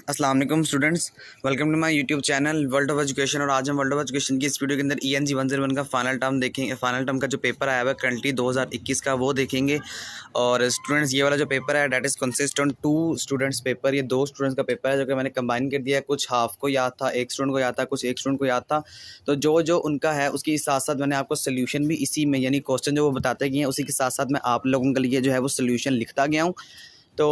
अस्सलाम वालेकुम students, welcome to my YouTube channel World of Education. और आज हम वर्ल्ड ऑफ एजुकेशन की इस वीडियो के अंदर ENG 101 का फाइनल टर्म देखेंगे। फाइनल टर्म का जो पेपर आया हुआ है करंटली 2021 का, वो देखेंगे। और स्टूडेंट्स, ये वाला जो पेपर है that is consist on 2 students paper. ये 2 स्टूडेंट्स का पेपर है जो कि मैंने कंबाइन कर दिया है। कुछ हाफ को याद था, एक स्टूडेंट को याद था, कुछ एक स्टूडेंट को याद था। तो जो जो उनका है उसके साथ साथ मैंने आपको सोल्यूशन भी इसी में, यानी क्वेश्चन जो वो बताते गए हैं उसी के साथ साथ मैं आप लोगों के लिए जो है वो सोल्यूशन लिखता गया हूँ। तो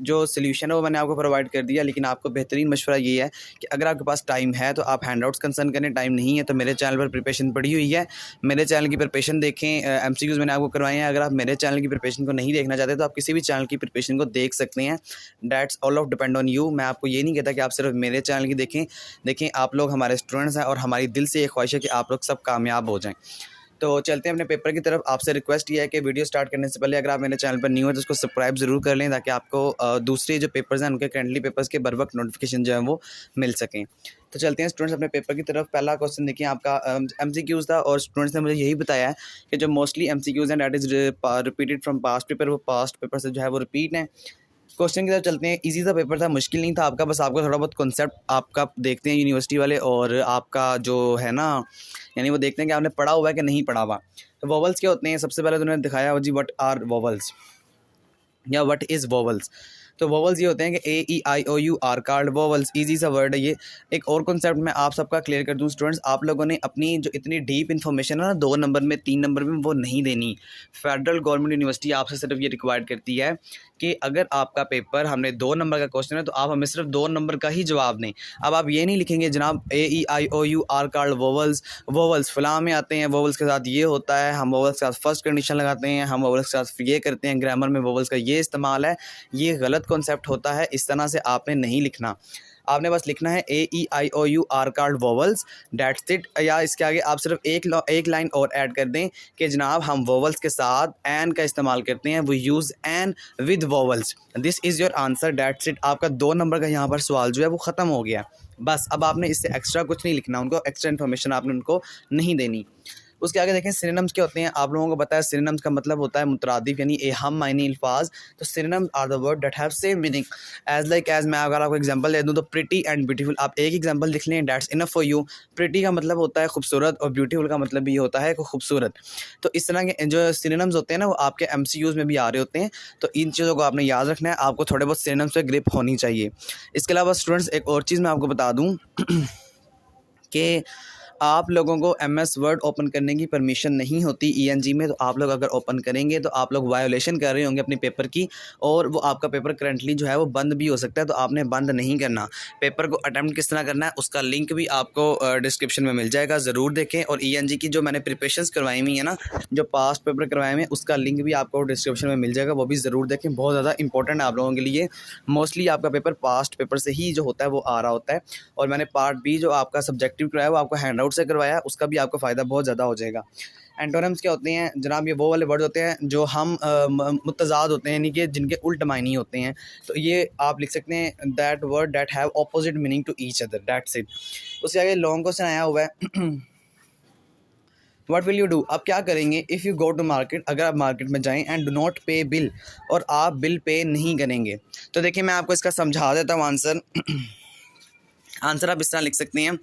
जो सॉल्यूशन है वो मैंने आपको प्रोवाइड कर दिया, लेकिन आपको बेहतरीन मशवरा ये है कि अगर आपके पास टाइम है तो आप हैंडआउट्स कंसर्न करें। टाइम नहीं है तो मेरे चैनल पर प्रिपरेशन पड़ी हुई है, मेरे चैनल की प्रिपरेशन देखें। MCQs मैंने आपको करवाए हैं। अगर आप मेरे चैनल की प्रिपरेशन को नहीं देखना चाहते तो आप किसी भी चैनल की प्रिपरेशन को देख सकते हैं। That's all of depend on you. मैं आपको ये नहीं कहता कि आप सिर्फ मेरे चैनल की देखें। आप लोग हमारे स्टूडेंट्स हैं और हमारी दिल से ये ख्वाहिश है कि आप लोग सब कामयाब हो जाएँ। तो चलते हैं अपने पेपर की तरफ। आपसे रिक्वेस्ट ये है कि वीडियो स्टार्ट करने से पहले अगर आप मेरे चैनल पर न्यू है तो उसको सब्सक्राइब ज़रूर कर लें, ताकि आपको दूसरे जो पेपर्स हैं उनके करंटली पेपर्स के बर वक्त नोटिफिकेशन जो है वो मिल सकें। तो चलते हैं स्टूडेंट्स अपने पेपर की तरफ। पहला क्वेश्चन देखिए, आपका MCQs था और स्टूडेंट्स ने मुझे यही बताया है कि जो मोस्टली MCQs हैं that is repeated from past paper, वो पास्ट पेपर से जो है वो रिपीट हैं। क्वेश्चन की तरफ चलते हैं। इजी सा पेपर था, मुश्किल नहीं था आपका, बस आपका थोड़ा बहुत कॉन्सेप्ट आपका देखते हैं यूनिवर्सिटी वाले, और आपका जो है ना, यानी वो देखते हैं कि आपने पढ़ा हुआ है कि नहीं पढ़ा हुआ। तो वोवल्स क्या होते हैं, सबसे पहले तो उन्होंने दिखाया जी व्हाट आर वोवल्स या व्हाट इज़ वोवल्स। तो वोवल्स ये होते हैं कि AEIOU are called vowels, easy सा वर्ड है ये। एक और कॉन्सेप्ट मैं आप सबका क्लियर कर दूं स्टूडेंट्स, आप लोगों ने अपनी जो इतनी डीप इन्फॉर्मेशन है ना 2 नंबर में 3 नंबर में वो नहीं देनी। फेडरल गवर्नमेंट यूनिवर्सिटी आपसे सिर्फ ये रिक्वायर्ड करती है कि अगर आपका पेपर हमने 2 नंबर का क्वेश्चन है तो आप हमें सिर्फ 2 नंबर का ही जवाब दें। अब आप ये नहीं लिखेंगे जनाब AEIOU आर कार्ड वोवल्स फलां में आते हैं, वोवल्स के साथ ये होता है, हम वोवल्स के साथ फर्स्ट कंडीशन लगाते हैं, हम वोवल्स के साथ ये करते हैं, ग्रामर में वोवल्स का ये इस्तेमाल है। ये गलत कॉन्सेप्ट होता है, इस तरह से आपने नहीं लिखना। आपने बस लिखना है AEIOU are called vowels, that's it. या इसके आगे आप सिर्फ एक लाइन और ऐड कर दें कि जनाब हम वोवल्स के साथ एन का इस्तेमाल करते हैं, वो use an with vowels. This is your answer, that's it. आपका 2 नंबर का यहाँ पर सवाल जो है वो ख़त्म हो गया। बस अब आपने इससे एक्स्ट्रा कुछ नहीं लिखना, उनको एक्स्ट्रा इन्फॉर्मेशन आपने उनको नहीं देनी। उसके आगे देखें सिनोनिम्स क्या होते हैं। आप लोगों को पता है सिनोनिम्स का मतलब होता है मुतरादिफ, यानी हम मायने अल्फाज। तो synonyms are the word that have same meaning. As मैं अगर आपको एग्जांपल दे दूं तो प्रिटी एंड ब्यूटीफुल, आप एक एग्जांपल लिख लें, that's enough for you. Pretty का मतलब होता है खूबसूरत और ब्यूटीफुल का मतलब भी होता है खूबसूरत। तो इस तरह के जो सिनोनिम्स होते हैं ना वो आपके MCQs में भी आ रहे होते हैं। तो इन चीज़ों को आपने याद रखना है, आपको थोड़े बहुत सिनोनिम्स पे ग्रिप होनी चाहिए। इसके अलावा स्टूडेंट्स एक और चीज़ मैं आपको बता दूँ कि आप लोगों को MS वर्ड ओपन करने की परमिशन नहीं होती ENG में। तो आप लोग अगर ओपन करेंगे तो आप लोग वायोलेशन कर रहे होंगे अपने पेपर की, और वो आपका पेपर करंटली जो है वो बंद भी हो सकता है। तो आपने बंद नहीं करना। पेपर को अटैम्प्ट किस तरह करना है उसका लिंक भी आपको डिस्क्रिप्शन में मिल जाएगा, ज़रूर देखें। और ENG की जो मैंने प्रिपरेशंस करवाई हुई है ना, जो पास्ट पेपर करवाए हुए हैं, उसका लिंक भी आपको डिस्क्रिप्शन में मिल जाएगा, वो भी ज़रूर देखें। बहुत ज़्यादा इंपॉर्टेंट है आप लोगों के लिए। मोस्टली आपका पेपर पास्ट पेपर से ही जो होता है वो आ रहा होता है। और मैंने पार्ट B जो आपका सब्जेक्टिव करवाया वो आपको हैंड आउट से करवाया, उसका भी आपको फ़ायदा बहुत ज़्यादा हो जाएगा। एंटोनिम्स क्या होते हैं जनाब, ये वो वाले वर्ड होते हैं जो हम मुतज़ाद होते हैं, यानी कि जिनके उल्ट मायने होते हैं। तो ये आप लिख सकते हैं that word that have opposite meaning to each other, that's it. उसके आगे लॉन्ग क्वेश्चन आया हुआ है व्हाट विल यू डू, आप क्या करेंगे if you go to market, अगर आप मार्केट में जाएं and do not pay bill, और आप बिल पे नहीं करेंगे। तो देखिए मैं आपको इसका समझा देता हूँ आंसर। आंसर आप इस तरह लिख सकते हैं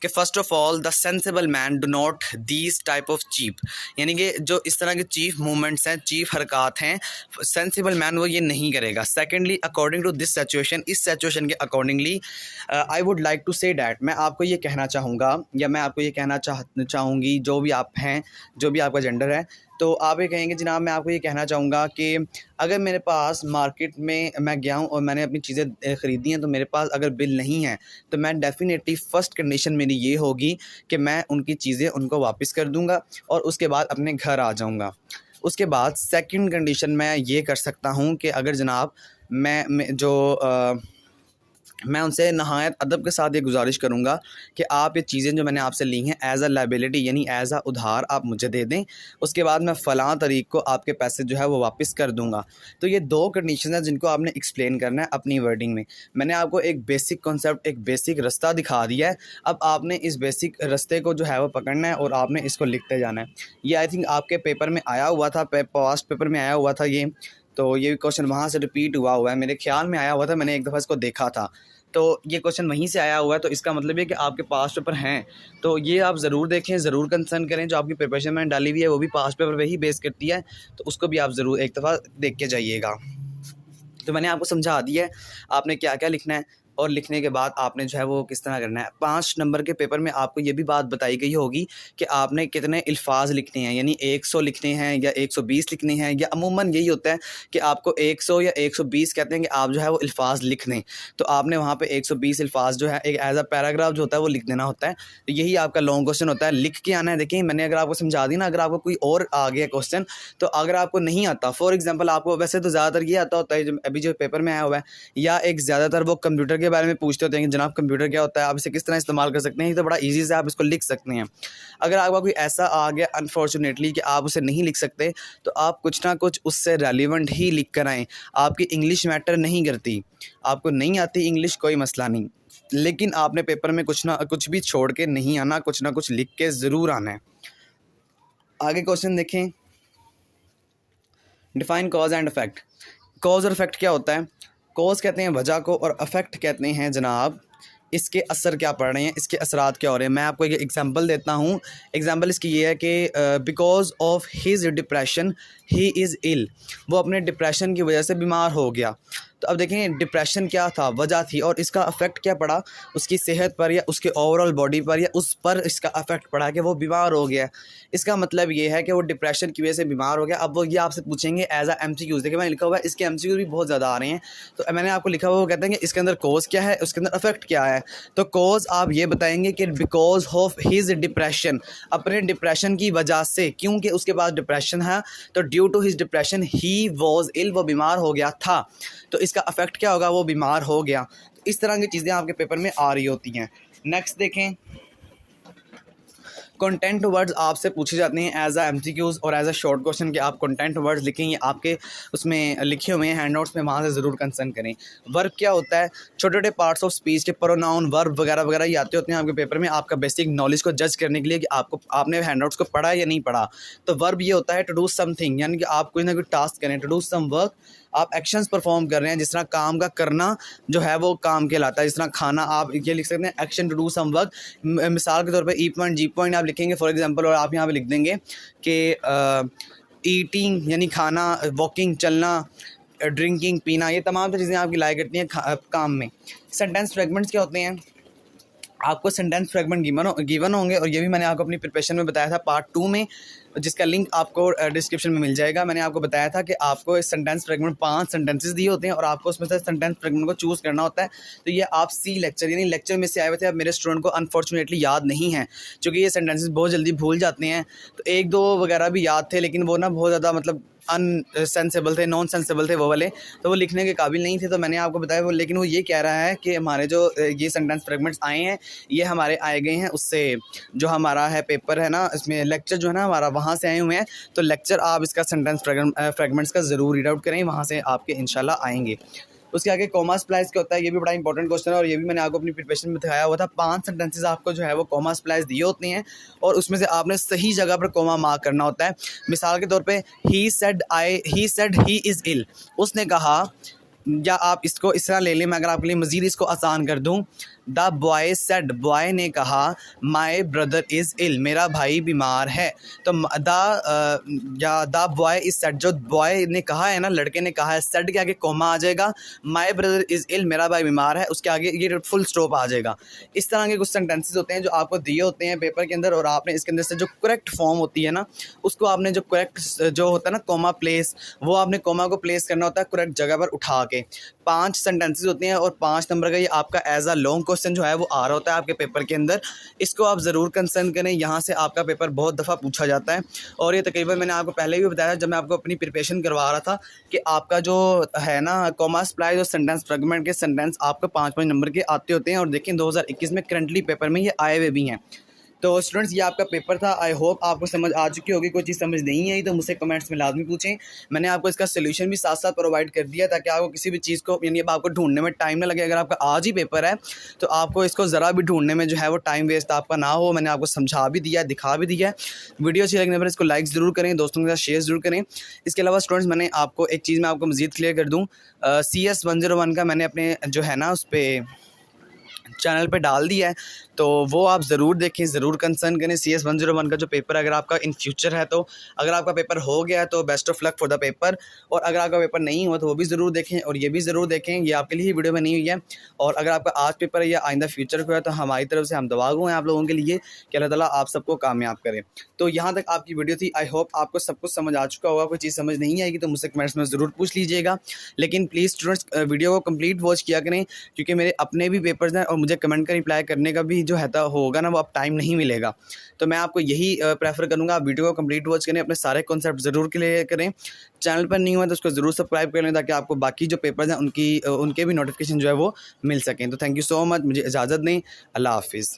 कि first of all the sensible man do not these type of cheap, यानी कि जो इस तरह के चीफ मूवमेंट्स हैं, चीफ हरकत हैं, सेंसिबल मैन वो ये नहीं करेगा। Secondly according to this situation, इस सिचुएशन के accordingly I would like to say that, मैं आपको ये कहना चाहूँगा या मैं आपको ये कहना चाहूँगी, जो भी आप हैं, जो भी आपका जेंडर है, तो आप ये कहेंगे जनाब मैं आपको ये कहना चाहूँगा कि अगर मेरे पास मार्केट में मैं गया हूँ और मैंने अपनी चीज़ें ख़रीदी हैं, तो मेरे पास अगर बिल नहीं है तो मैं डेफ़िनेटली फ़र्स्ट कंडीशन मेरी ये होगी कि मैं उनकी चीज़ें उनको वापस कर दूँगा और उसके बाद अपने घर आ जाऊँगा। उसके बाद सेकंड कंडीशन मैं ये कर सकता हूँ कि अगर जनाब मैं उनसे नहायत अदब के साथ ये गुजारिश करूँगा कि आप ये चीज़ें जो मैंने आपसे ली हैं एज़ अ लायबिलिटी, यानी एज़ अ उधार आप मुझे दे दें, उसके बाद मैं फ़लाँ तारीख को आपके पैसे जो है वो वापस कर दूँगा। तो ये 2 कंडीशन हैं जिनको आपने एक्सप्लेन करना है अपनी वर्डिंग में। मैंने आपको एक बेसिक कॉन्सेप्ट, एक बेसिक रास्ता दिखा दिया है। अब आपने इस बेसिक रास्ते को जो है वो पकड़ना है और आपने इसको लिखते जाना है। ये आई थिंक आपके पेपर में आया हुआ था, पास्ट पेपर में आया हुआ था ये। तो ये क्वेश्चन वहाँ से रिपीट हुआ है, मेरे ख्याल में आया हुआ था, मैंने एक दफ़ा इसको देखा था, तो ये क्वेश्चन वहीं से आया हुआ है। तो इसका मतलब ये कि आपके पास्ट पेपर हैं, तो ये आप ज़रूर देखें, ज़रूर कंसर्न करें। जो आपकी प्रिपरेशन मैंने डाली हुई है वो भी पास्ट पेपर पे ही बेस करती है, तो उसको भी आप ज़रूर एक दफ़ा देख के जाइएगा। तो मैंने आपको समझा दिया है आपने क्या क्या लिखना है, और लिखने के बाद आपने जो है वो किस तरह करना है। 5 नंबर के पेपर में आपको ये भी बात बताई गई होगी कि आपने कितने अल्फाज लिखने हैं, यानी 100 लिखने हैं या 120 लिखने हैं, या अमूमन यही होता है कि आपको 100 या 120 कहते हैं कि आप जो है वो अल्फाज लिख लें। तो आपने वहाँ पे 120 अल्फाज जो है एक एज अ पैराग्राफ जो होता है वो लिख देना होता है। तो यही आपका लॉन्ग क्वेश्चन होता है, लिख के आना है। देखिए मैंने अगर आपको समझा दी ना, अगर आपको कोई और आ गया क्वेश्चन, तो अगर आपको नहीं आता, फॉर एग्जाम्पल आपको वैसे तो ज़्यादातर ये आता होता है अभी जो पेपर में आया हुआ है, या एक ज़्यादातर वो कंप्यूटर के बारे में पूछते होते हैं कि जनाब कंप्यूटर क्या होता है, आप इसे किस तरह इस्तेमाल कर सकते हैं, तो बड़ा इजी से आप इसको लिख सकते हैं। अगर आपका कोई ऐसा आ गया अनफॉर्चुनेटली कि आप उसे नहीं लिख सकते, तो आप कुछ ना कुछ उससे रेलिवेंट ही लिख कर आएँ। आपकी इंग्लिश मैटर नहीं करती, आपको नहीं आती इंग्लिश कोई मसला नहीं, लेकिन आपने पेपर में कुछ ना कुछ भी छोड़ के नहीं आना, कुछ ना कुछ लिख के ज़रूर आना है। आगे क्वेश्चन देखें, define cause and effect. Cause और इफेक्ट क्या होता है? कॉज कहते हैं वजह को, और इफेक्ट कहते हैं जनाब इसके असर क्या पड़ रहे हैं, इसके असरात क्या हो रहे हैं। मैं आपको एक एग्जांपल देता हूँ। एग्जांपल इसकी ये है कि because of his depression he is ill, वो अपने डिप्रेशन की वजह से बीमार हो गया। तो अब देखें डिप्रेशन क्या था, वजह थी, और इसका अफेक्ट क्या पड़ा उसकी सेहत पर, या उसके ओवरऑल बॉडी पर, या उस पर इसका अफेक्ट पड़ा कि वो बीमार हो गया। इसका मतलब ये है कि वो डिप्रेशन की वजह से बीमार हो गया। अब वो ये आपसे पूछेंगे एज आ MCQs। देखिए मैंने लिखा हुआ है, इसके MCQs भी बहुत ज़्यादा आ रहे हैं। तो मैंने आपको लिखा हुआ वो कहते हैं कि इसके अंदर कॉज क्या है, उसके अंदर अफेक्ट क्या है। तो कॉज आप ये बताएंगे कि बिकॉज ऑफ हिज डिप्रेशन, अपने डिप्रेशन की वजह से, क्योंकि उसके पास डिप्रेशन है, तो due to his depression he was ill, वो बीमार हो गया था। तो इसका अफेक्ट क्या होगा, वो बीमार हो गया। तो इस तरह की चीज़ें आपके पेपर में आ रही होती हैं। नेक्स्ट देखें, कंटेंट वर्ड्स आपसे पूछे जाते हैं एज आ MCQs और एज अ शॉर्ट क्वेश्चन कि आप कंटेंट वर्ड्स लिखेंगे, आपके उसमें लिखे हुए हैं हैंड नोट्स में, वहाँ से ज़रूर कंसर्न करें। वर्ब क्या होता है? छोटे छोटे पार्ट्स ऑफ स्पीच के प्रोनाउन, वर्ब वगैरह वगैरह ये आते होते हैं आपके पेपर में, आपका बेसिक नॉलेज को जज करने के लिए कि आपने हैंड नोट्स को पढ़ा या नहीं पढ़ा। तो वर्ब ये होता है टू डू समथिंग, यानी कि आप कोई ना कोई टास्क करें, टू डू सम वर्क, आप एक्शंस परफॉर्म कर रहे हैं। जिस तरह काम का करना जो है वो काम कहलाता है। जिस तरह खाना, आप ये लिख सकते हैं action to do some work. मिसाल के तौर पे ई पॉइंट जी पॉइंट आप लिखेंगे फॉर एग्जांपल, और आप यहाँ पे लिख देंगे कि ईटिंग यानी खाना, वॉकिंग चलना, ड्रिंकिंग पीना, ये तमाम चीज़ें आपकी लाई करती हैं काम में। सेंटेंस फ्रेगमेंट्स क्या होते हैं? आपको सेंटेंस फ्रेगमेंट गिवन होंगे, और ये भी मैंने आपको अपनी प्रिपरेशन में बताया था पार्ट 2 में, जिसका लिंक आपको डिस्क्रिप्शन में मिल जाएगा। मैंने आपको बताया था कि आपको इस सेंटेंस फ्रेगमेंट 5 सेंटेंसेस दिए होते हैं, और आपको उसमें से सेंटेंस फ्रेगमेंट को चूज़ करना होता है। तो ये आप सी लेक्चर यानी लेक्चर में से आए हुए थे। अब मेरे स्टूडेंट को अनफॉर्चुनेटली याद नहीं है, क्योंकि ये सेंटेंसेस बहुत जल्दी भूल जाते हैं। तो 1-2 वगैरह भी याद थे, लेकिन वो ना बहुत ज़्यादा मतलब अनसेंसेबल थे, नॉन सेंसेबल थे वो वाले, तो वो लिखने के काबिल नहीं थे। तो मैंने आपको बताया वो, लेकिन वो ये कह रहा है कि हमारे जो ये सेंटेंस फ्रेगमेंट्स आए हैं, ये हमारे आए गए हैं उससे, जो हमारा है पेपर है ना, इसमें लेक्चर जो है ना हमारा, वहाँ से आए हुए हैं। तो लेक्चर आप इसका सेंटेंस फ्रेगमेंट्स का ज़रूर रीड आउट करें, वहाँ से आपके इंशाल्लाह आएंगे। उसके आगे कॉमा स्प्लाइस क्या होता है, ये भी बड़ा इंपॉर्टेंट क्वेश्चन है, और ये भी मैंने आपको अपनी प्रिपरेशन में दिखाया हुआ था। 5 सेंटेंसेस आपको जो है वो कॉमा स्प्लाइस दिए होते हैं, और उसमें से आपने सही जगह पर कॉमा मार्क करना होता है। मिसाल के तौर पे ही सेड ही इज़ इल, उसने कहा, या आप इसको इस तरह ले लें, मैं अगर आपके लिए मज़ीद इसको आसान कर दूँ, द बॉय सेड, बॉय ने कहा, माई ब्रदर इज़ इल, मेरा भाई बीमार है। तो द बॉय इज़ सेड, जो बॉय ने कहा है ना, लड़के ने कहा है, सेड के आगे कॉमा आ जाएगा, माई ब्रदर इज़ इल, मेरा भाई बीमार है, उसके आगे ये फुल स्टॉप आ जाएगा। इस तरह के कुछ सेंटेंसेस होते हैं जो आपको दिए होते हैं पेपर के अंदर, और आपने इसके अंदर से जो करेक्ट फॉर्म होती है ना, उसको आपने जो करेक्ट जो होता है ना कॉमा प्लेस, वो आपने कॉमा को प्लेस करना होता है करेक्ट जगह पर उठा के। 5 सेंटेंसेस होते हैं, और 5 नंबर का ये आपका एज अ लॉन्ग क्वेश्चन जो है वो आ रहा होता है आपके पेपर के अंदर। इसको आप ज़रूर कंसर्न करें, यहाँ से आपका पेपर बहुत दफ़ा पूछा जाता है। और ये तकरीबन मैंने आपको पहले भी बताया जब मैं आपको अपनी प्रिपरेशन करवा रहा था, कि आपका जो है ना कॉमा स्प्लाइस और सेंटेंस फ्रेगमेंट के सेंटेंस आपको 5-5 नंबर के आते होते हैं। और देखें 2021 में करंटली पेपर में ये आए हुए भी हैं। तो स्टूडेंट्स ये आपका पेपर था। आई होप आपको समझ आ चुकी होगी। कोई चीज़ समझ नहीं आई तो मुझसे कमेंट्स में लाजमी पूछें। मैंने आपको इसका सोल्यूशन भी साथ साथ प्रोवाइड कर दिया ताकि आपको किसी भी चीज़ को यानी अब आपको ढूंढने में टाइम ना लगे। अगर आपका आज ही पेपर है तो आपको इसको ज़रा भी ढूंढने में जो है वो टाइम वेस्ट आपका ना हो। मैंने आपको समझा भी दिया, दिखा भी दिया। वीडियो अच्छी लगने पर इसको लाइक ज़रूर करें, दोस्तों के साथ शेयर ज़रूर करें। इसके अलावा स्टूडेंट्स मैंने आपको एक चीज़ मैं आपको मज़ीद क्लियर कर दूँ, CS 101 का मैंने अपने जो है ना उस पर चैनल पे डाल दिया है, तो वो आप ज़रूर देखें, ज़रूर कंसर्न करें। CS 101 का जो पेपर अगर आपका इन फ्यूचर है, तो अगर आपका पेपर हो गया है तो best of luck for the paper, और अगर आपका पेपर नहीं हुआ तो वो भी ज़रूर देखें और ये भी ज़रूर देखें। ये आपके लिए ही वीडियो बनी हुई है। और अगर आपका आज पेपर है या आइंदा फ्यूचर को है तो हमारी तरफ से हम दुआ गो हैं आप लोगों के लिए कि अल्लाह ताला आप सबको कामयाब करे। तो यहाँ तक आपकी वीडियो थी। आई होप आपको सब कुछ समझ आ चुका होगा। कोई चीज़ समझ नहीं आएगी तो मुझसे कमेंट्स में ज़रूर पूछ लीजिएगा, लेकिन प्लीज़ स्टूडेंट्स वीडियो को कंप्लीट वॉच किया करें, क्योंकि मेरे अपने भी पेपर्स हैं और मुझे कमेंट का रिप्लाई करने का भी जो है होगा ना वो अब टाइम नहीं मिलेगा। तो मैं आपको यही प्रेफर करूँगा, आप वीडियो को कंप्लीट वॉच करें, अपने सारे कॉन्सेप्ट ज़रूर क्लियर करें। चैनल पर नहीं हुआ तो उसको ज़रूर सब्सक्राइब कर लें ताकि आपको बाकी जो पेपर्स हैं उनके भी नोटिफिकेशन जो है वो मिल सकें। तो थैंक यू सो मच, मुझे इजाज़त दें। अल्लाह हाफिज़।